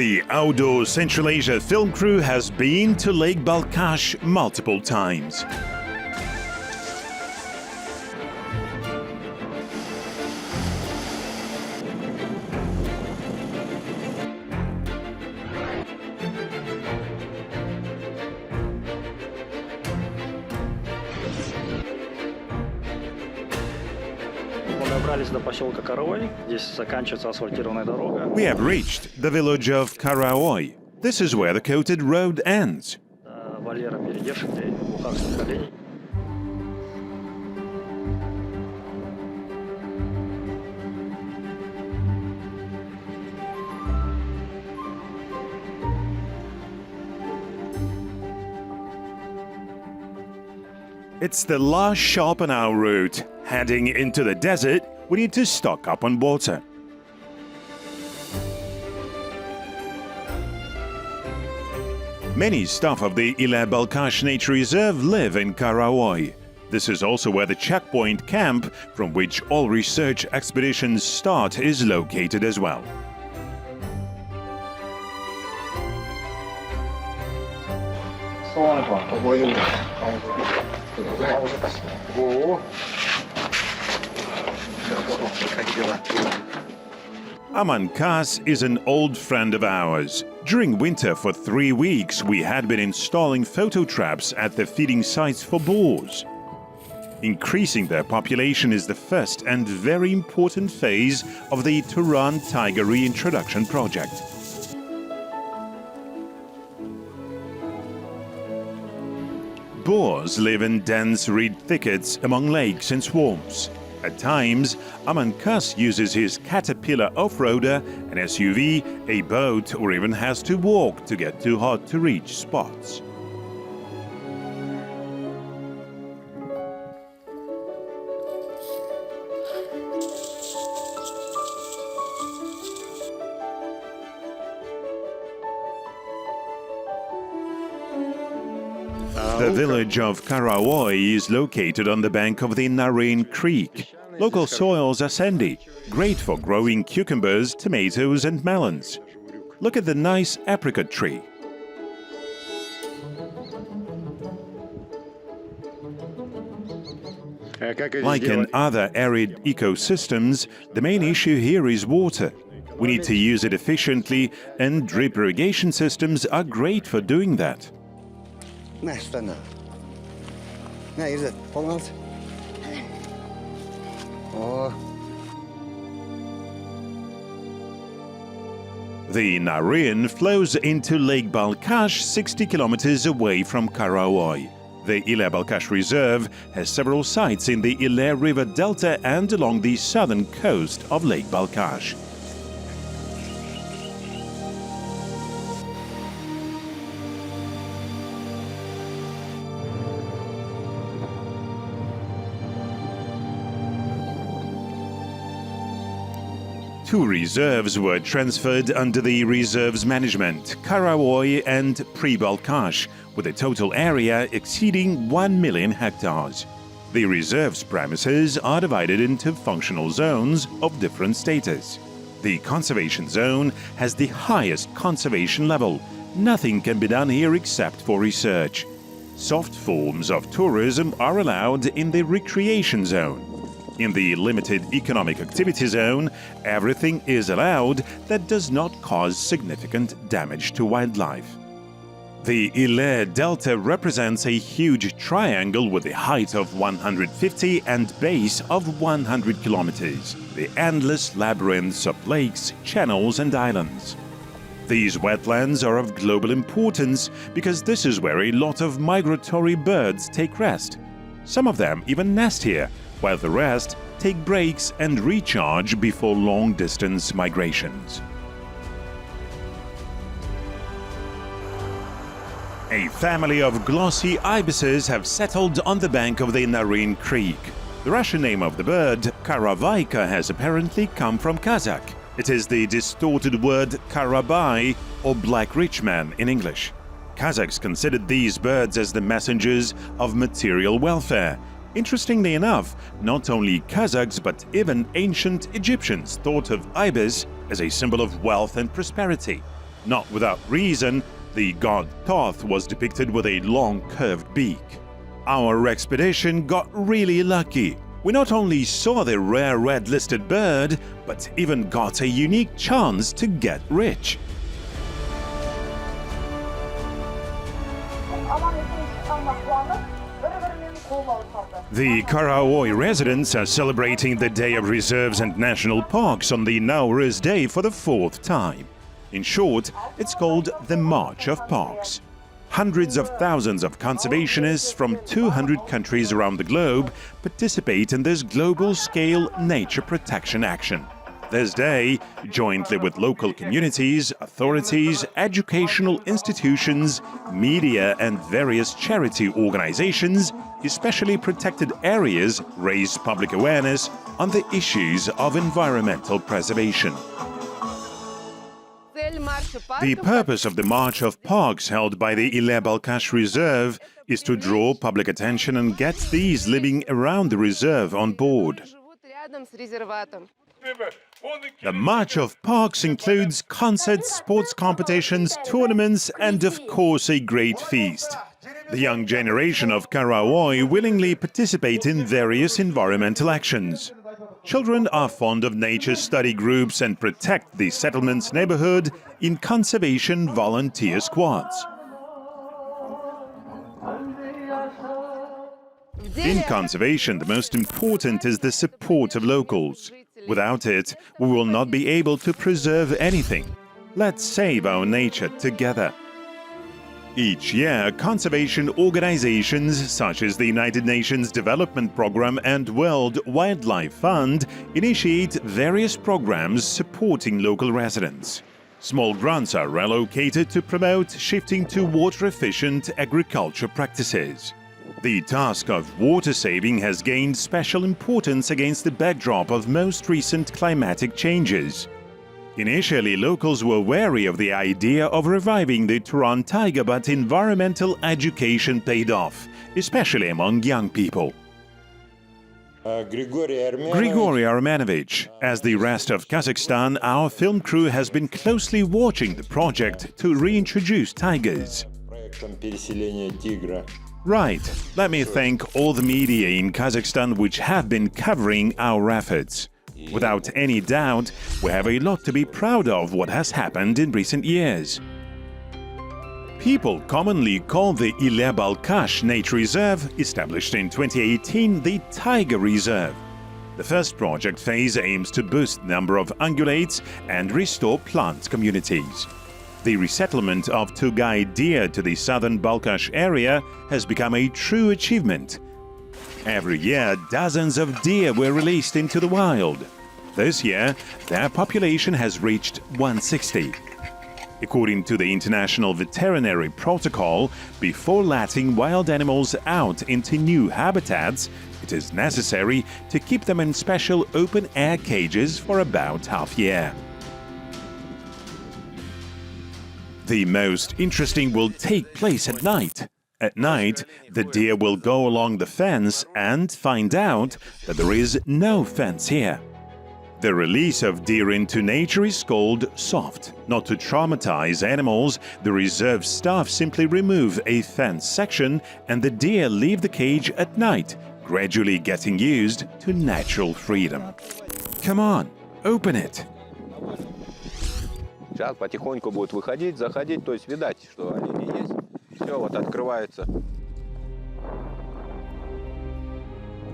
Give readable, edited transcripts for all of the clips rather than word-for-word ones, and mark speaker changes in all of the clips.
Speaker 1: The outdoor Central Asia film crew has been to Lake Balkhash multiple times. We have reached the village of Karaoy. This is where the coated road ends. It's the last shop on our route. Heading into the desert, we need to stock up on water. Many staff of the Ile Balkhash Nature Reserve live in Karaoy. This is also where the checkpoint camp, from which all research expeditions start, is located as well. Aman Kas is an old friend of ours. During winter for 3 weeks, we had been installing photo traps at the feeding sites for boars. Increasing their population is the first and very important phase of the Turan Tiger Reintroduction Project. Boars live in dense reed thickets among lakes and swamps. At times, Aman Kas uses his Caterpillar off-roader, an SUV, a boat, or even has to walk to get to hard-to-reach spots. The village of Karaoy is located on the bank of the Naren Creek. Local soils are sandy, great for growing cucumbers, tomatoes and melons. Look at the nice apricot tree. Like in other arid ecosystems, the main issue here is water. We need to use it efficiently, and drip irrigation systems are great for doing that. The Naren flows into Lake Balkhash 60 kilometers away from Karaoy. The Ile Balkhash Reserve has several sites in the Ile River Delta and along the southern coast of Lake Balkhash. Two reserves were transferred under the reserve's management, Karaoy and Pre-Balkhash, with a total area exceeding 1 million hectares. The reserve's premises are divided into functional zones of different status. The conservation zone has the highest conservation level. Nothing can be done here except for research. Soft forms of tourism are allowed in the recreation zone. In the limited economic activity zone, everything is allowed that does not cause significant damage to wildlife. The Ile Delta represents a huge triangle with a height of 150 and base of 100 kilometers, the endless labyrinths of lakes, channels and islands. These wetlands are of global importance because this is where a lot of migratory birds take rest. Some of them even nest here, while the rest take breaks and recharge before long-distance migrations. A family of glossy ibises have settled on the bank of the Naren Creek. The Russian name of the bird, Karavaika, has apparently come from Kazakh. It is the distorted word Karabai, or black rich man in English. Kazakhs considered these birds as the messengers of material welfare. Interestingly enough, not only Kazakhs but even ancient Egyptians thought of ibis as a symbol of wealth and prosperity. Not without reason, the god Thoth was depicted with a long curved beak. Our expedition got really lucky. We not only saw the rare red-listed bird, but even got a unique chance to get rich. The Karaoy residents are celebrating the Day of Reserves and National Parks on the Nowruz Day for the fourth time. In short, it's called the March of Parks. Hundreds of thousands of conservationists from 200 countries around the globe participate in this global-scale nature protection action. This day, jointly with local communities, authorities, educational institutions, media and various charity organizations, especially protected areas, raise public awareness on the issues of environmental preservation. The purpose of the March of Parks held by the Ile-Balkhash Reserve is to draw public attention and get these living around the reserve on board. The March of Parks includes concerts, sports competitions, tournaments, and of course a great feast. The young generation of Karaoy willingly participate in various environmental actions. Children are fond of nature study groups and protect the settlement's neighborhood in conservation volunteer squads. In conservation, the most important is the support of locals. Without it, we will not be able to preserve anything. Let's save our nature together. Each year, conservation organizations such as the United Nations Development Programme and World Wildlife Fund initiate various programs supporting local residents. Small grants are allocated to promote shifting to water-efficient agriculture practices. The task of water saving has gained special importance against the backdrop of most recent climatic changes. Initially, locals were wary of the idea of reviving the Turan Taiga, but environmental education paid off, especially among young people. Grigory Armenovich, as the rest of Kazakhstan, our film crew has been closely watching the project to reintroduce tigers. Right, let me thank all the media in Kazakhstan which have been covering our efforts. Without any doubt, we have a lot to be proud of what has happened in recent years. People commonly call the Ile-Balkhash Nature Reserve, established in 2018, the Tiger Reserve. The first project phase aims to boost the number of ungulates and restore plant communities. The resettlement of Tugay deer to the southern Balkhash area has become a true achievement. Every year, dozens of deer were released into the wild. This year, their population has reached 160. According to the International Veterinary Protocol, before letting wild animals out into new habitats, it is necessary to keep them in special open-air cages for about half a year. The most interesting will take place at night. At night, the deer will go along the fence and find out that there is no fence here. The release of deer into nature is called soft. Not to traumatize animals, the reserve staff simply remove a fence section and the deer leave the cage at night, gradually getting used to natural freedom. Come on, open it!
Speaker 2: Сейчас потихоньку будут выходить, заходить, то есть видать, что они не есть. Все, вот открывается.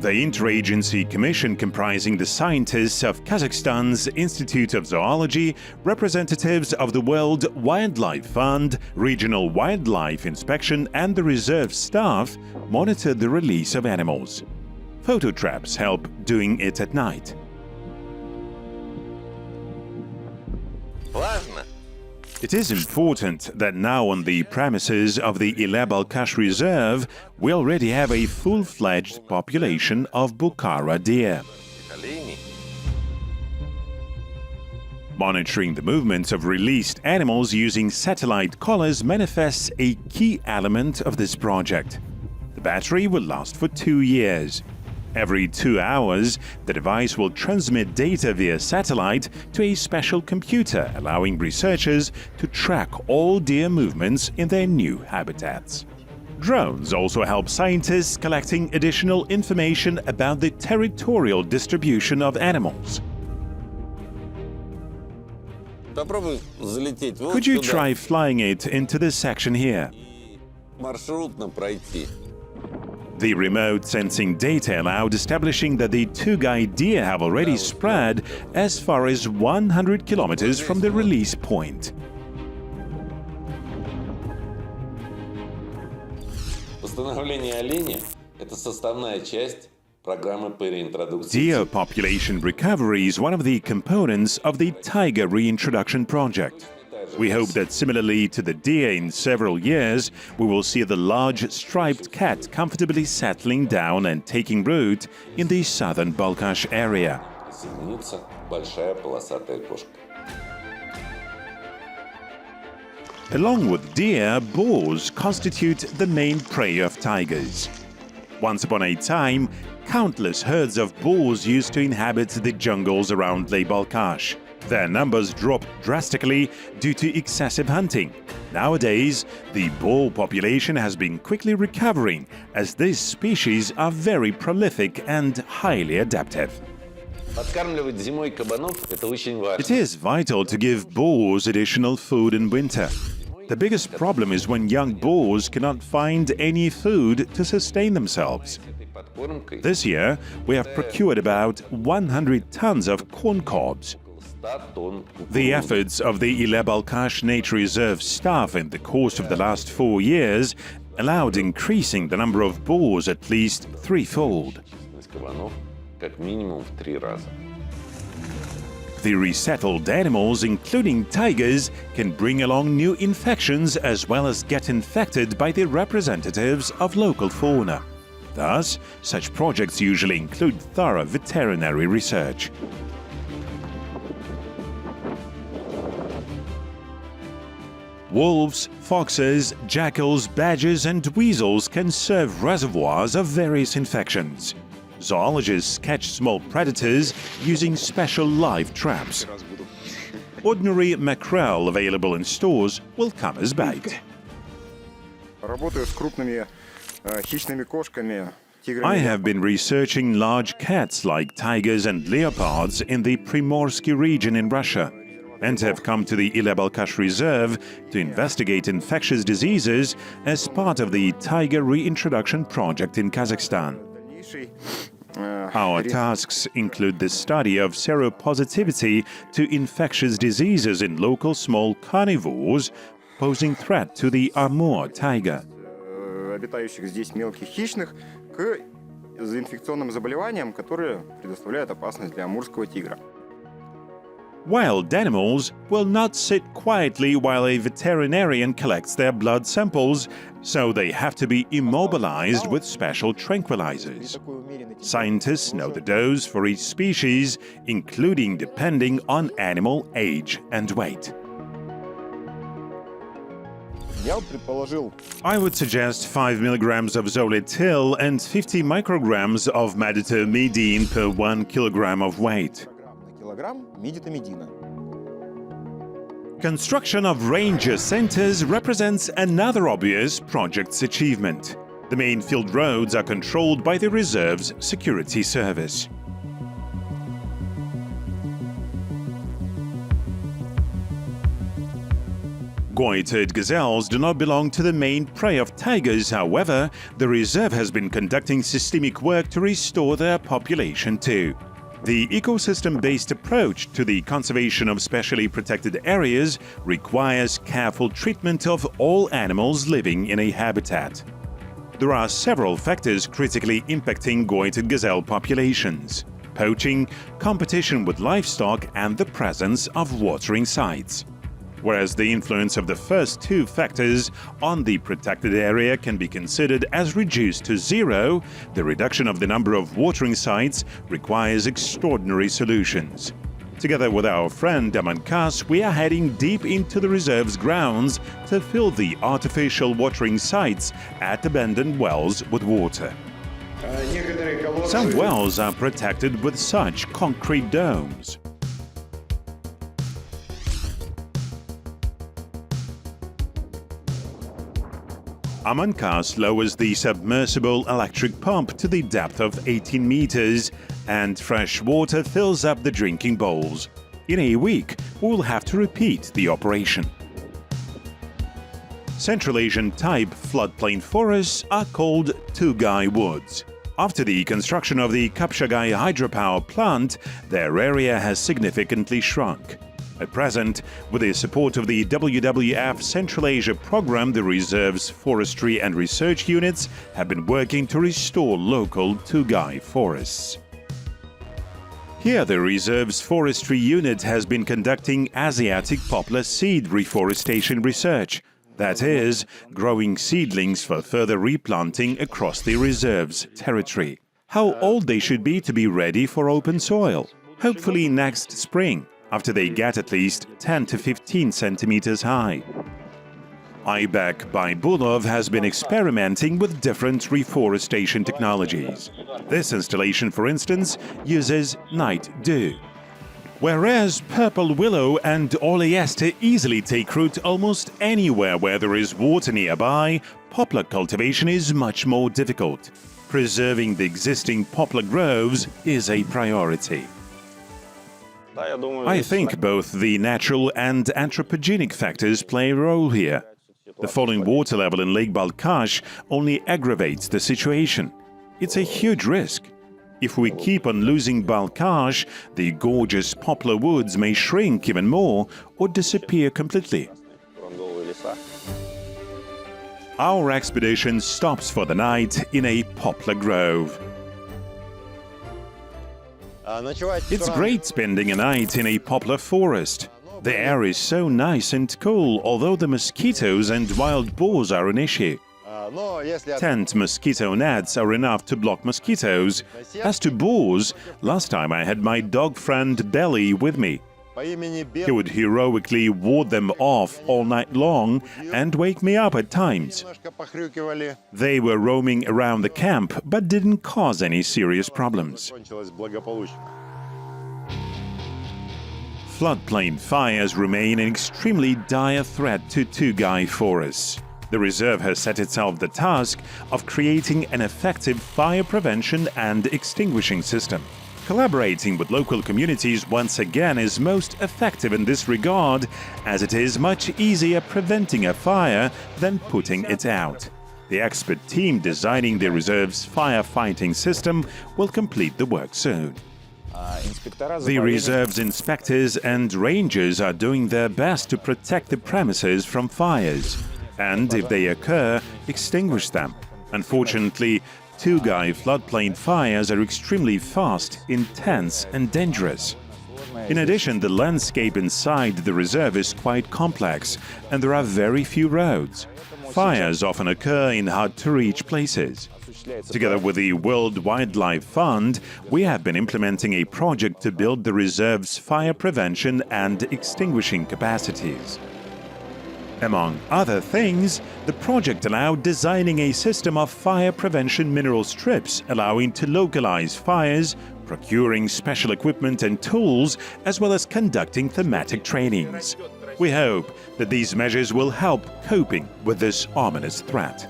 Speaker 1: The Interagency Commission, comprising the scientists of Kazakhstan's Institute of Zoology, representatives of the World Wildlife Fund, Regional Wildlife Inspection and the reserve staff, monitor the release of animals. Photo traps help doing it at night. It is important that now on the premises of the Ile-Balkhash Reserve, we already have a full-fledged population of Bukhara deer. Monitoring the movements of released animals using satellite collars manifests a key element of this project. The battery will last for 2 years. Every 2 hours, the device will transmit data via satellite to a special computer, allowing researchers to track all deer movements in their new habitats. Drones also help scientists collecting additional information about the territorial distribution of animals.
Speaker 3: Попробуй залететь вот
Speaker 1: Could you
Speaker 3: сюда
Speaker 1: try flying it into this section here?
Speaker 3: и маршрутно пройти.
Speaker 1: The remote sensing data allowed establishing that the Tugai deer have already spread as far as 100 kilometers from the release point.
Speaker 3: Восстановление оленя – это составная часть программы по реинтродукции.
Speaker 1: Deer population recovery is one of the components of the Tiger Reintroduction Project. We hope that similarly to the deer in several years, we will see the large striped cat comfortably settling down and taking root in the southern Balkhash area.
Speaker 3: Присоединится большая полосатая кошка.
Speaker 1: Along with deer, boars constitute the main prey of tigers. Once upon a time, countless herds of boars used to inhabit the jungles around Lake Balkhash. Their numbers dropped drastically due to excessive hunting. Nowadays, the boar population has been quickly recovering as these species are very prolific and highly adaptive.
Speaker 3: Подкармливать зимой кабанов – это очень важно.
Speaker 1: It is vital to give boars additional food in winter. The biggest problem is when young boars cannot find any food to sustain themselves.
Speaker 3: Этой подкормкой
Speaker 1: This year, we have procured about 100 tons of corn cobs.
Speaker 3: 100 тонн
Speaker 1: The
Speaker 3: кукурузы.
Speaker 1: efforts of the Ile Balkhash Nature Reserve staff in the course of the last 4 years allowed increasing the number of boars at least threefold.
Speaker 3: Численность кабанов как минимум в 3 раза.
Speaker 1: The resettled animals, including tigers, can bring along new infections as well as get infected by the representatives of local fauna. Thus, such projects usually include thorough veterinary research. Wolves, foxes, jackals, badgers, and weasels can serve reservoirs of various infections. Zoologists catch small predators using special live traps. Ordinary mackerel available in stores will come as bait.
Speaker 4: Работаю с крупными хищными кошками, тиграми.
Speaker 1: I have been researching large cats like tigers and leopards in the Primorsky region in Russia, and have come to the Ile Balkhash Reserve to investigate infectious diseases as part of the Tiger Reintroduction Project in Kazakhstan.
Speaker 4: Дальнейший,
Speaker 1: Our tasks include the study of seropositivity to infectious diseases in local small carnivores posing threat to the Amur tiger.
Speaker 4: обитающих здесь мелких хищных к инфекционным заболеваниям, которые предоставляют опасность для амурского тигра.
Speaker 1: Wild animals will not sit quietly while a veterinarian collects their blood samples, so they have to be immobilized with special tranquilizers. Scientists know the dose for each species, including depending on animal age and weight.
Speaker 4: Я предположил
Speaker 1: I would suggest 5 milligrams of Zolitil and 50 micrograms of Meditomidine per 1 kilogram of weight.
Speaker 4: на килограмм медитамидина.
Speaker 1: Construction of ranger centers represents another obvious project's achievement. The main field roads are controlled by the reserve's security service. Goitered gazelles do not belong to the main prey of tigers. However, the reserve has been conducting systemic work to restore their population too. The ecosystem-based approach to the conservation of specially protected areas requires careful treatment of all animals living in a habitat. There are several factors critically impacting goitered gazelle populations: poaching, competition with livestock, and the presence of watering sites. Whereas the influence of the first two factors on the protected area can be considered as reduced to zero, the reduction of the number of watering sites requires extraordinary solutions. Together with our friend Aman Kas, we are heading deep into the reserve's grounds to fill the artificial watering sites at abandoned wells with water.
Speaker 4: Некоторые
Speaker 1: Some wells are protected with such concrete domes. Amancas lowers the submersible electric pump to the depth of 18 meters, and fresh water fills up the drinking bowls. In a week, we'll have to repeat the operation. Central Asian type floodplain forests are called Tugai woods. After the construction of the Kapsagai hydropower plant, their area has significantly shrunk. At present, with the support of the WWF Central Asia program, the reserve's forestry and research units have been working to restore local Tugai forests. Here, the reserve's forestry unit has been conducting Asiatic poplar seed reforestation research. That is, growing seedlings for further replanting across the reserve's territory. How old they should be to be ready for open soil? Hopefully next spring, after they get at least 10 to 15 centimeters high. Aybek Baybulov has been experimenting with different reforestation technologies. This installation, for instance, uses night dew. Whereas purple willow and oleaster easily take root almost anywhere where there is water nearby, poplar cultivation is much more difficult. Preserving the existing poplar groves is a priority. I think both the natural and anthropogenic factors play a role here. The falling water level in Lake Balkhash only aggravates the situation. It's a huge risk. If we keep on losing Balkhash, the gorgeous poplar woods may shrink even more or disappear completely. Our expedition stops for the night in a poplar grove. It's great spending a night in a poplar forest. The air is so nice and cool, although the mosquitoes and wild boars are an issue. Tent mosquito nets are enough to block mosquitoes. As to boars, last time I had my dog friend Belly with me. He would heroically ward them off all night long and wake me up at times. They were roaming around the camp but didn't cause any serious problems. Floodplain fires remain an extremely dire threat to Tugai forests. The reserve has set itself the task of creating an effective fire prevention and extinguishing system. Collaborating with local communities once again is most effective in this regard, as it is much easier preventing a fire than putting it out. The expert team designing the reserve's firefighting system will complete the work soon. The reserve's inspectors and rangers are doing their best to protect the premises from fires, and if they occur, extinguish them. Unfortunately, Tugai floodplain fires are extremely fast, intense and dangerous. In addition, the landscape inside the reserve is quite complex, and there are very few roads. Fires often occur in hard-to-reach places. Together with the World Wildlife Fund, we have been implementing a project to build the reserve's fire prevention and extinguishing capacities. Among other things, the project allowed designing a system of fire prevention mineral strips, allowing to localize fires, procuring special equipment and tools, as well as conducting thematic trainings. We hope that these measures will help coping with this ominous threat.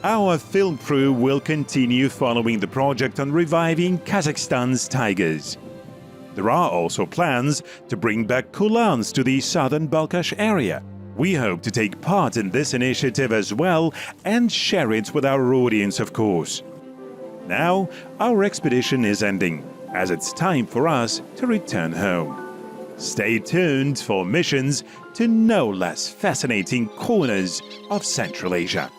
Speaker 1: Our film crew will continue following the project on reviving Kazakhstan's tigers. There are also plans to bring back kulans to the southern Balkhash area. We hope to take part in this initiative as well and share it with our audience, of course. Now, our expedition is ending, as it's time for us to return home. Stay tuned for missions to no less fascinating corners of Central Asia.